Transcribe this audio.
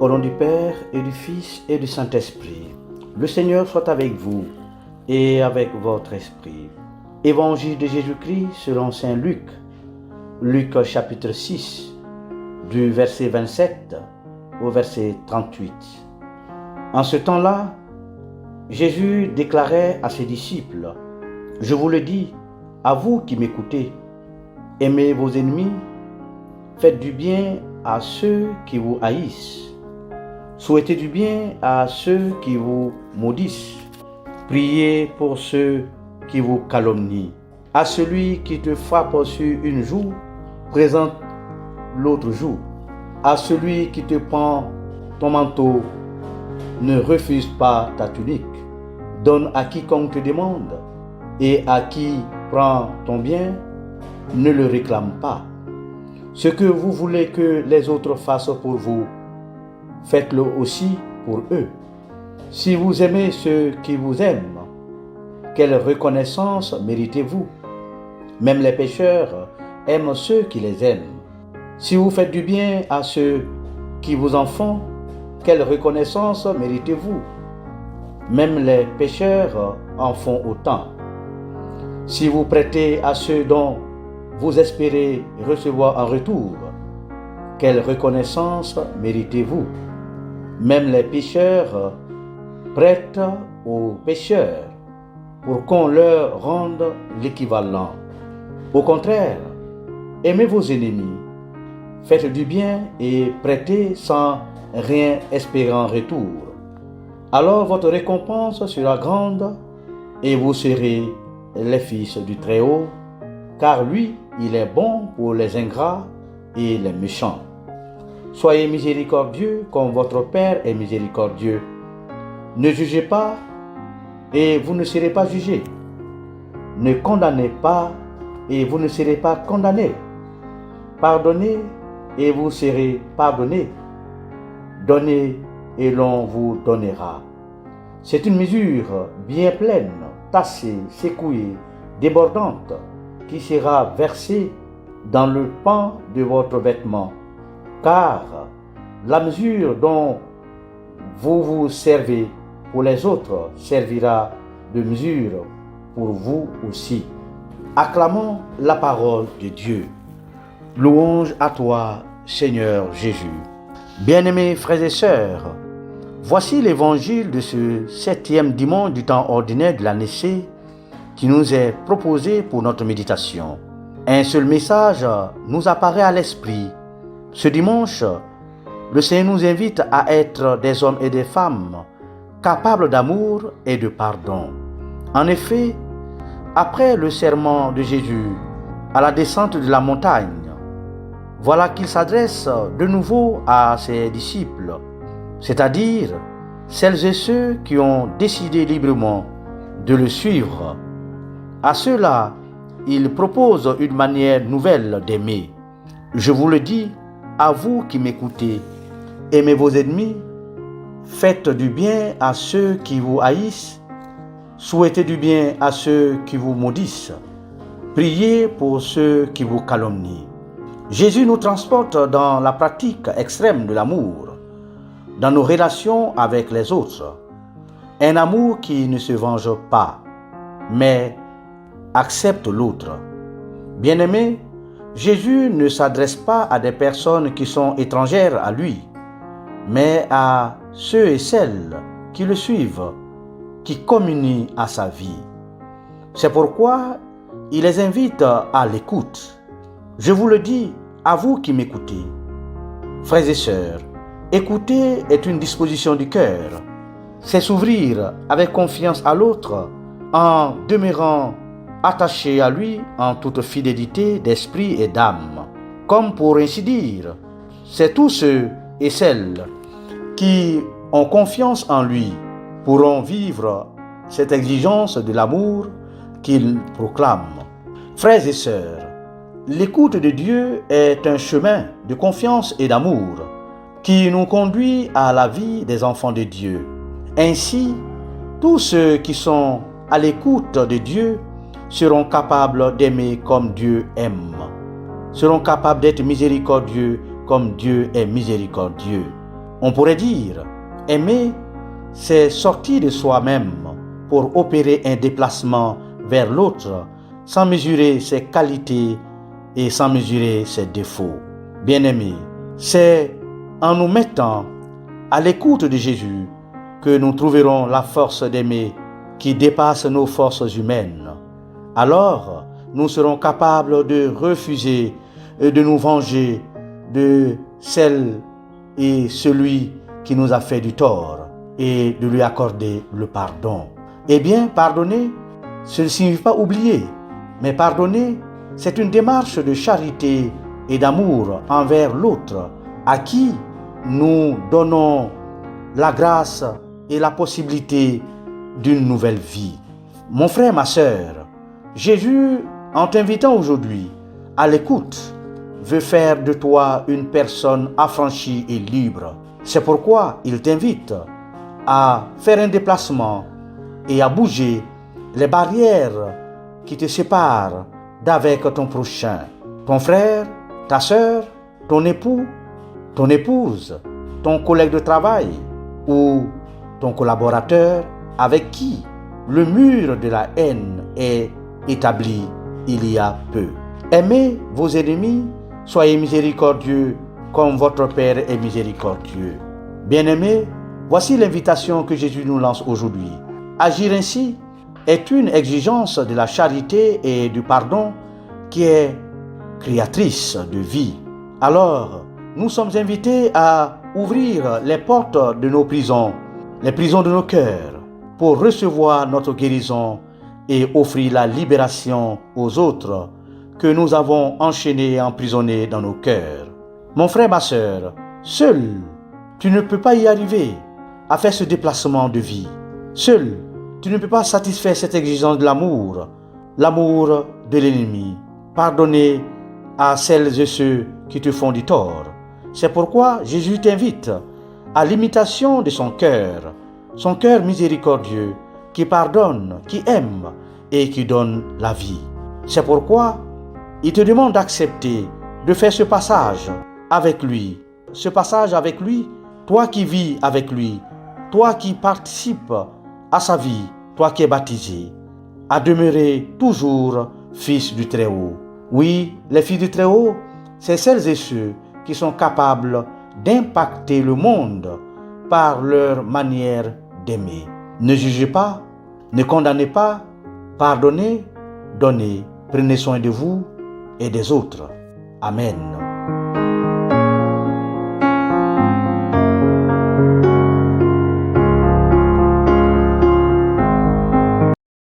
Au nom du Père et du Fils et du Saint-Esprit, le Seigneur soit avec vous et avec votre esprit. Évangile de Jésus-Christ selon saint Luc. Luc chapitre 6, du verset 27 au verset 38. En ce temps-là, Jésus déclarait à ses disciples: « Je vous le dis, à vous qui m'écoutez, aimez vos ennemis, faites du bien à ceux qui vous haïssent, souhaitez du bien à ceux qui vous maudissent, priez pour ceux qui vous calomnient. À celui qui te frappe sur une joue, présente l'autre joue. À celui qui te prend ton manteau, ne refuse pas ta tunique. Donne à quiconque te demande, et à qui prend ton bien, ne le réclame pas. Ce que vous voulez que les autres fassent pour vous, faites-le aussi pour eux. Si vous aimez ceux qui vous aiment, quelle reconnaissance méritez-vous? Même les pécheurs aiment ceux qui les aiment. Si vous faites du bien à ceux qui vous en font, quelle reconnaissance méritez-vous? Même les pécheurs en font autant. Si vous prêtez à ceux dont vous espérez recevoir en retour, quelle reconnaissance méritez-vous? Même les pécheurs prêtent aux pécheurs pour qu'on leur rende l'équivalent. Au contraire, aimez vos ennemis, faites du bien et prêtez sans rien espérer en retour. Alors votre récompense sera grande et vous serez les fils du Très-Haut, car lui, il est bon pour les ingrats et les méchants. Soyez miséricordieux comme votre Père est miséricordieux. Ne jugez pas et vous ne serez pas jugés. Ne condamnez pas et vous ne serez pas condamnés. Pardonnez et vous serez pardonnés. Donnez et l'on vous donnera. C'est une mesure bien pleine, tassée, secouée, débordante, qui sera versée dans le pan de votre vêtement. Car la mesure dont vous vous servez pour les autres servira de mesure pour vous aussi. Acclamons la parole de Dieu. Louange à toi, Seigneur Jésus. Bien-aimés frères et sœurs, voici l'évangile de ce 7e dimanche du temps ordinaire de l'année C qui nous est proposé pour notre méditation. Un seul message nous apparaît à l'esprit. Ce dimanche, le Seigneur nous invite à être des hommes et des femmes capables d'amour et de pardon. En effet, après le serment de Jésus à la descente de la montagne, voilà qu'il s'adresse de nouveau à ses disciples, c'est-à-dire celles et ceux qui ont décidé librement de le suivre. À ceux-là, il propose une manière nouvelle d'aimer. Je vous le dis, à vous qui m'écoutez, aimez vos ennemis, faites du bien à ceux qui vous haïssent, souhaitez du bien à ceux qui vous maudissent, priez pour ceux qui vous calomnient. Jésus nous transporte dans la pratique extrême de l'amour, dans nos relations avec les autres. Un amour qui ne se venge pas, mais accepte l'autre. Bien-aimés, Jésus ne s'adresse pas à des personnes qui sont étrangères à lui, mais à ceux et celles qui le suivent, qui communient à sa vie. C'est pourquoi il les invite à l'écoute. Je vous le dis, à vous qui m'écoutez. Frères et sœurs, écouter est une disposition du cœur. C'est s'ouvrir avec confiance à l'autre en demeurant attaché à lui en toute fidélité d'esprit et d'âme. Comme pour ainsi dire, c'est tous ceux et celles qui ont confiance en lui pourront vivre cette exigence de l'amour qu'il proclame. Frères et sœurs, l'écoute de Dieu est un chemin de confiance et d'amour qui nous conduit à la vie des enfants de Dieu. Ainsi, tous ceux qui sont à l'écoute de Dieu seront capables d'aimer comme Dieu aime, seront capables d'être miséricordieux comme Dieu est miséricordieux. On pourrait dire, aimer, c'est sortir de soi-même pour opérer un déplacement vers l'autre sans mesurer ses qualités et sans mesurer ses défauts. Bien-aimés, c'est en nous mettant à l'écoute de Jésus que nous trouverons la force d'aimer qui dépasse nos forces humaines. Alors, nous serons capables de refuser et de nous venger de celle et celui qui nous a fait du tort et de lui accorder le pardon. Eh bien, pardonner, ce ne signifie pas oublier, mais pardonner, c'est une démarche de charité et d'amour envers l'autre à qui nous donnons la grâce et la possibilité d'une nouvelle vie. Mon frère, ma sœur, Jésus, en t'invitant aujourd'hui à l'écoute, veut faire de toi une personne affranchie et libre. C'est pourquoi il t'invite à faire un déplacement et à bouger les barrières qui te séparent d'avec ton prochain, ton frère, ta sœur, ton époux, ton épouse, ton collègue de travail ou ton collaborateur avec qui le mur de la haine est établi il y a peu. Aimez vos ennemis, soyez miséricordieux comme votre Père est miséricordieux. Bien-aimés, voici l'invitation que Jésus nous lance aujourd'hui. Agir ainsi est une exigence de la charité et du pardon qui est créatrice de vie. Alors, nous sommes invités à ouvrir les portes de nos prisons, les prisons de nos cœurs, pour recevoir notre guérison et offrir la libération aux autres que nous avons enchaînés et emprisonnés dans nos cœurs. Mon frère, ma sœur, seul, tu ne peux pas y arriver à faire ce déplacement de vie. Seul, tu ne peux pas satisfaire cette exigence de l'amour de l'ennemi. Pardonner à celles et ceux qui te font du tort. C'est pourquoi Jésus t'invite à l'imitation de son cœur miséricordieux, qui pardonne, qui aime et qui donne la vie. C'est pourquoi il te demande d'accepter de faire ce passage avec lui. Ce passage avec lui, toi qui vis avec lui, toi qui participes à sa vie, toi qui es baptisé, à demeurer toujours fils du Très-Haut. Oui, les fils du Très-Haut, c'est celles et ceux qui sont capables d'impacter le monde par leur manière d'aimer. Ne jugez pas, ne condamnez pas, pardonnez, donnez, prenez soin de vous et des autres. Amen.